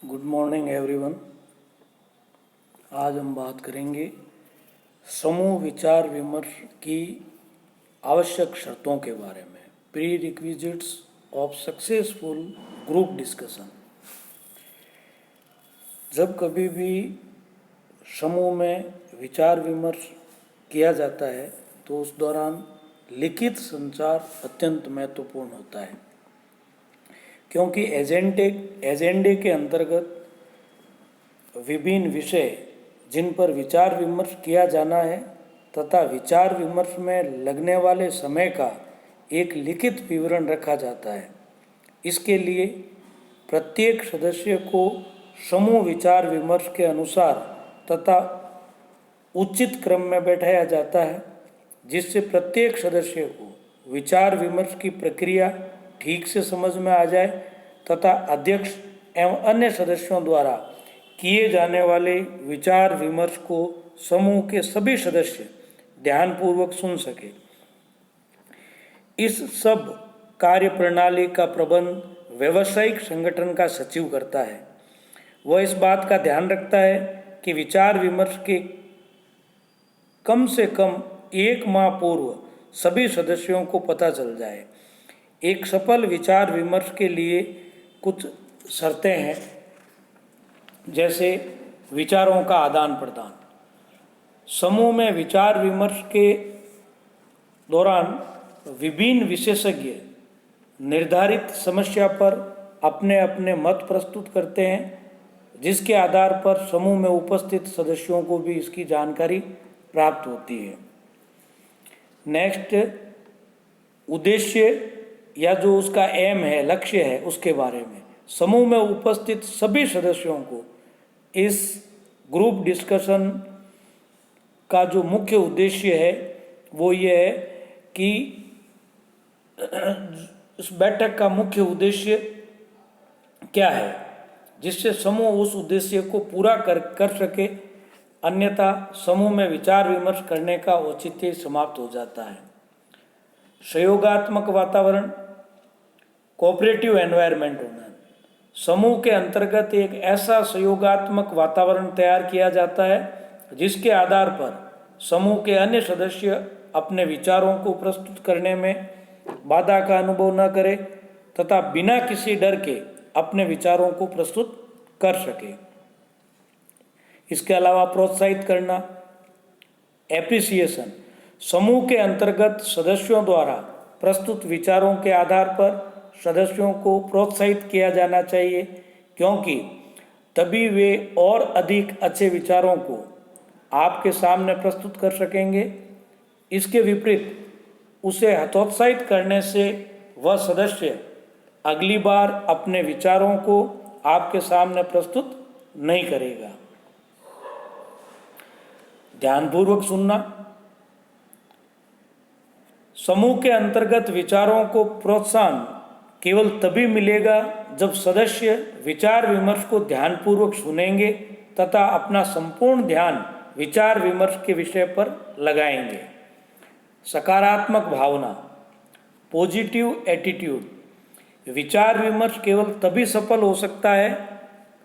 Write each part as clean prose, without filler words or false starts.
Good morning everyone. आज हम बात करेंगे समूह विचार विमर्श की आवश्यक शर्तों के बारे में। Pre requisites of successful group discussion. जब कभी भी समूह में विचार विमर्श किया जाता है तो उस दौरान लिखित संचार अत्यंत महत्वपूर्ण होता है, क्योंकि एजेंडे के अंतर्गत विभिन्न विषय जिन पर विचार विमर्श किया जाना है तथा विचार विमर्श में लगने वाले समय का एक लिखित विवरण रखा जाता है। इसके लिए प्रत्येक सदस्य को समूह विचार विमर्श के अनुसार तथा उचित क्रम में बैठाया जाता है, जिससे प्रत्येक सदस्य को विचार विमर्श की प्रक्रिया ठीक से समझ में आ जाए तथा अध्यक्ष एवं अन्य सदस्यों द्वारा किए जाने वाले विचार विमर्श को समूह के सभी सदस्य ध्यानपूर्वक सुन सके। इस सब कार्य प्रणाली का प्रबंध व्यावसायिक संगठन का सचिव करता है। वह इस बात का ध्यान रखता है कि विचार विमर्श के कम से कम एक माह पूर्व सभी सदस्यों को पता चल जाए। एक सफल विचार विमर्श के लिए कुछ शर्तें हैं, जैसे विचारों का आदान प्रदान। समूह में विचार विमर्श के दौरान विभिन्न विशेषज्ञ निर्धारित समस्या पर अपने अपने मत प्रस्तुत करते हैं, जिसके आधार पर समूह में उपस्थित सदस्यों को भी इसकी जानकारी प्राप्त होती है। नेक्स्ट, उद्देश्य या जो उसका एम है, लक्ष्य है, उसके बारे में समूह में उपस्थित सभी सदस्यों को इस ग्रुप डिस्कशन का जो मुख्य उद्देश्य है वो ये है कि इस बैठक का मुख्य उद्देश्य क्या है, जिससे समूह उस उद्देश्य को पूरा कर सके, अन्यथा समूह में विचार विमर्श करने का औचित्य समाप्त हो जाता है। सहयोगात्मक वातावरण, कोऑपरेटिव एनवायरनमेंट होना। समूह के अंतर्गत एक ऐसा सहयोगात्मक वातावरण तैयार किया जाता है जिसके आधार पर समूह के अन्य सदस्य अपने विचारों को प्रस्तुत करने में बाधा का अनुभव न करें तथा बिना किसी डर के अपने विचारों को प्रस्तुत कर सके। इसके अलावा प्रोत्साहित करना, एप्रिसिएशन। समूह के अंतर्गत सदस्यों द्वारा प्रस्तुत विचारों के आधार पर सदस्यों को प्रोत्साहित किया जाना चाहिए, क्योंकि तभी वे और अधिक अच्छे विचारों को आपके सामने प्रस्तुत कर सकेंगे। इसके विपरीत उसे हतोत्साहित करने से वह सदस्य अगली बार अपने विचारों को आपके सामने प्रस्तुत नहीं करेगा। ध्यानपूर्वक सुनना। समूह के अंतर्गत विचारों को प्रोत्साहन केवल तभी मिलेगा जब सदस्य विचार विमर्श को ध्यानपूर्वक सुनेंगे तथा अपना संपूर्ण ध्यान विचार विमर्श के विषय पर लगाएंगे। सकारात्मक भावना, पॉजिटिव एटीट्यूड। विचार विमर्श केवल तभी सफल हो सकता है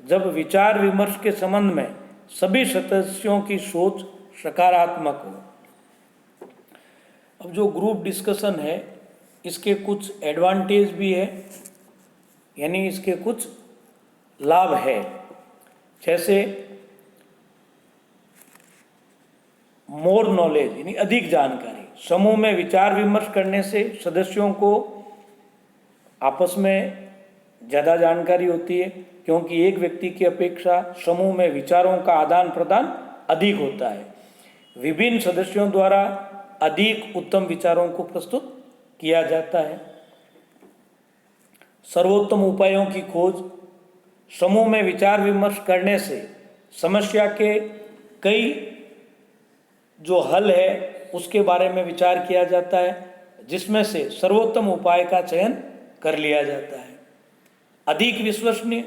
जब विचार विमर्श के संबंध में सभी सदस्यों की सोच सकारात्मक हो। अब जो ग्रुप डिस्कशन है, इसके कुछ एडवांटेज भी है, यानी इसके कुछ लाभ है। जैसे मोर नॉलेज, यानी अधिक जानकारी। समूह में विचार विमर्श करने से सदस्यों को आपस में ज़्यादा जानकारी होती है, क्योंकि एक व्यक्ति की अपेक्षा समूह में विचारों का आदान प्रदान अधिक होता है। विभिन्न सदस्यों द्वारा अधिक उत्तम विचारों को प्रस्तुत किया जाता है। सर्वोत्तम उपायों की खोज। समूह में विचार विमर्श करने से समस्या के कई जो हल है उसके बारे में विचार किया जाता है, जिसमें से सर्वोत्तम उपाय का चयन कर लिया जाता है। अधिक विश्वसनीय।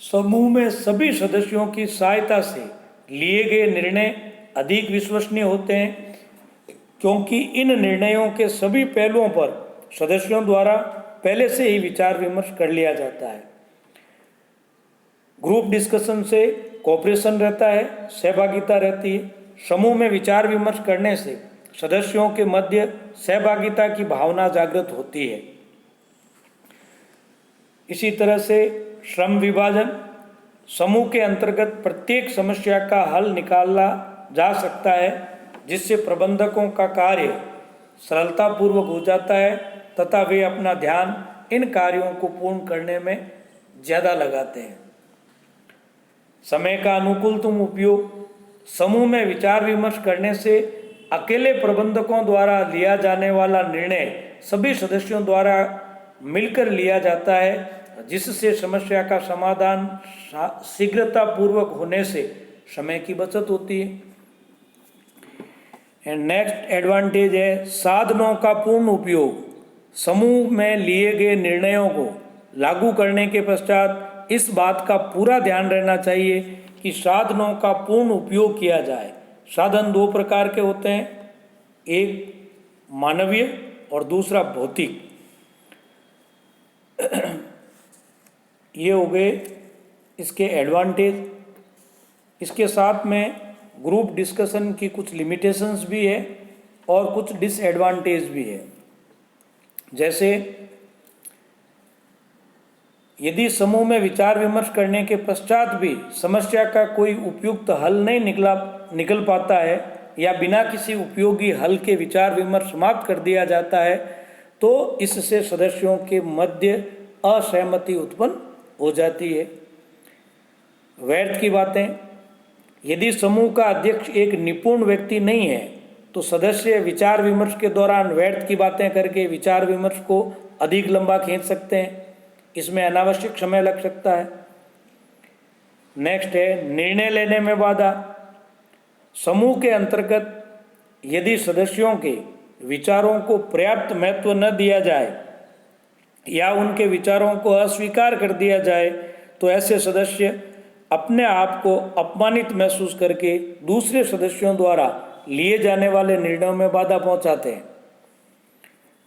समूह में सभी सदस्यों की सहायता से लिए गए निर्णय अधिक विश्वसनीय होते हैं, क्योंकि इन निर्णयों के सभी पहलुओं पर सदस्यों द्वारा पहले से ही विचार विमर्श कर लिया जाता है। ग्रुप डिस्कशन से कोऑपरेशन रहता है, सहभागिता रहती है। समूह में विचार विमर्श करने से सदस्यों के मध्य सहभागिता की भावना जागृत होती है। इसी तरह से श्रम विभाजन, समूह के अंतर्गत प्रत्येक समस्या का हल निकाला जा सकता है, जिससे प्रबंधकों का कार्य सरलतापूर्वक हो जाता है तथा वे अपना ध्यान इन कार्यों को पूर्ण करने में ज़्यादा लगाते हैं। समय का अनुकूलतम उपयोग, समूह में विचार विमर्श करने से अकेले प्रबंधकों द्वारा लिया जाने वाला निर्णय सभी सदस्यों द्वारा मिलकर लिया जाता है, जिससे समस्या का समाधान शीघ्रतापूर्वक होने से समय की बचत होती है। एंड नेक्स्ट एडवांटेज है साधनों का पूर्ण उपयोग। समूह में लिए गए निर्णयों को लागू करने के पश्चात इस बात का पूरा ध्यान रहना चाहिए कि साधनों का पूर्ण उपयोग किया जाए। साधन दो प्रकार के होते हैं, एक मानवीय और दूसरा भौतिक। ये हो गए इसके एडवांटेज। इसके साथ में ग्रुप डिस्कशन की कुछ लिमिटेशंस भी है और कुछ डिसएडवांटेज भी है। जैसे यदि समूह में विचार विमर्श करने के पश्चात भी समस्या का कोई उपयुक्त हल नहीं निकल पाता है या बिना किसी उपयोगी हल के विचार विमर्श समाप्त कर दिया जाता है, तो इससे सदस्यों के मध्य असहमति उत्पन्न हो जाती है। व्यर्थ की बातें, यदि समूह का अध्यक्ष एक निपुण व्यक्ति नहीं है तो सदस्य विचार विमर्श के दौरान व्यर्थ की बातें करके विचार विमर्श को अधिक लंबा खींच सकते हैं। इसमें अनावश्यक समय लग सकता है। नेक्स्ट है निर्णय लेने में बाधा। समूह के अंतर्गत यदि सदस्यों के विचारों को पर्याप्त महत्व न दिया जाए या उनके विचारों को अस्वीकार कर दिया जाए तो ऐसे सदस्य अपने आप को अपमानित महसूस करके दूसरे सदस्यों द्वारा लिए जाने वाले निर्णयों में बाधा पहुंचाते हैं।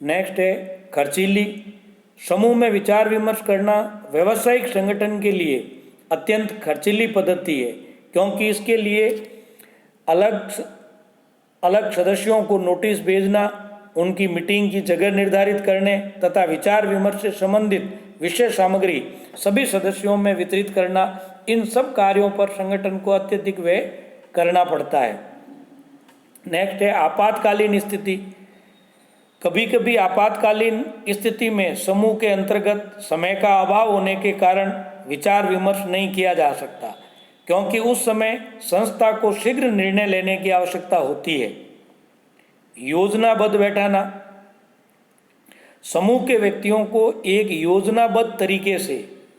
नेक्स्ट है खर्चीली। समूह में विचार विमर्श करना व्यावसायिक संगठन के लिए अत्यंत खर्चीली पद्धति है, क्योंकि इसके लिए अलग अलग सदस्यों को नोटिस भेजना, उनकी मीटिंग की जगह निर्धारित करने तथा विचार विमर्श से संबंधित विषय सामग्री सभी सदस्यों में वितरित करना, इन सब कार्यों पर संगठन को अत्यधिक व्यय करना पड़ता है। नेक्स्ट है आपातकालीन स्थिति। कभी कभी आपातकालीन स्थिति में समूह के अंतर्गत समय का अभाव होने के कारण विचार विमर्श नहीं किया जा सकता, क्योंकि उस समय संस्था को शीघ्र निर्णय लेने की आवश्यकता होती है। योजनाबद्ध बैठाना। समूह के व्यक्तियों को एक योजनाबद्ध तरीके से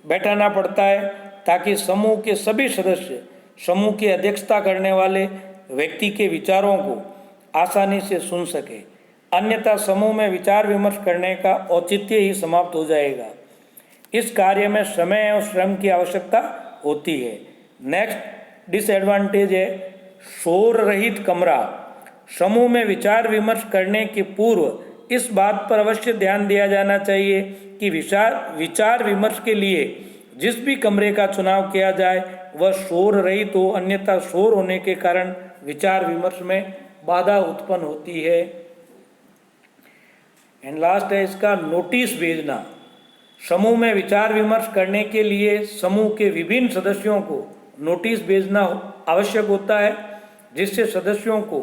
बैठाना पड़ता है ताकि समूह के सभी सदस्य समूह की अध्यक्षता करने वाले व्यक्ति के विचारों को आसानी से सुन सके, अन्यथा समूह में विचार विमर्श करने का औचित्य ही समाप्त हो जाएगा। इस कार्य में समय और श्रम की आवश्यकता होती है। नेक्स्ट डिसएडवांटेज है शोर रहित कमरा। समूह में विचार विमर्श करने के पूर्व इस बात पर अवश्य ध्यान दिया जाना चाहिए कि विचार विमर्श के लिए जिस भी कमरे का चुनाव किया जाए वह शोर रहित हो, अन्यथा शोर होने के कारण विचार विमर्श में बाधा उत्पन्न होती है। एंड लास्ट है इसका नोटिस भेजना। समूह में विचार विमर्श करने के लिए समूह के विभिन्न सदस्यों को नोटिस भेजना आवश्यक होता है, जिससे सदस्यों को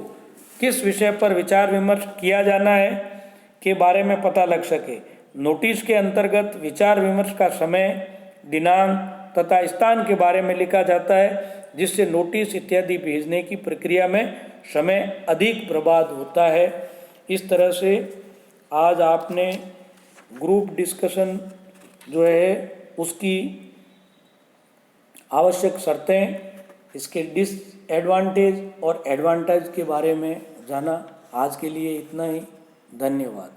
किस विषय पर विचार विमर्श किया जाना है के बारे में पता लग सके। नोटिस के अंतर्गत विचार विमर्श का समय, दिनांक तथा स्थान के बारे में लिखा जाता है, जिससे नोटिस इत्यादि भेजने की प्रक्रिया में समय अधिक बर्बाद होता है। इस तरह से आज आपने ग्रुप डिस्कशन जो है उसकी आवश्यक शर्तें, इसके डिसएडवांटेज और एडवांटेज के बारे में जाना। आज के लिए इतना ही। धन्यवाद।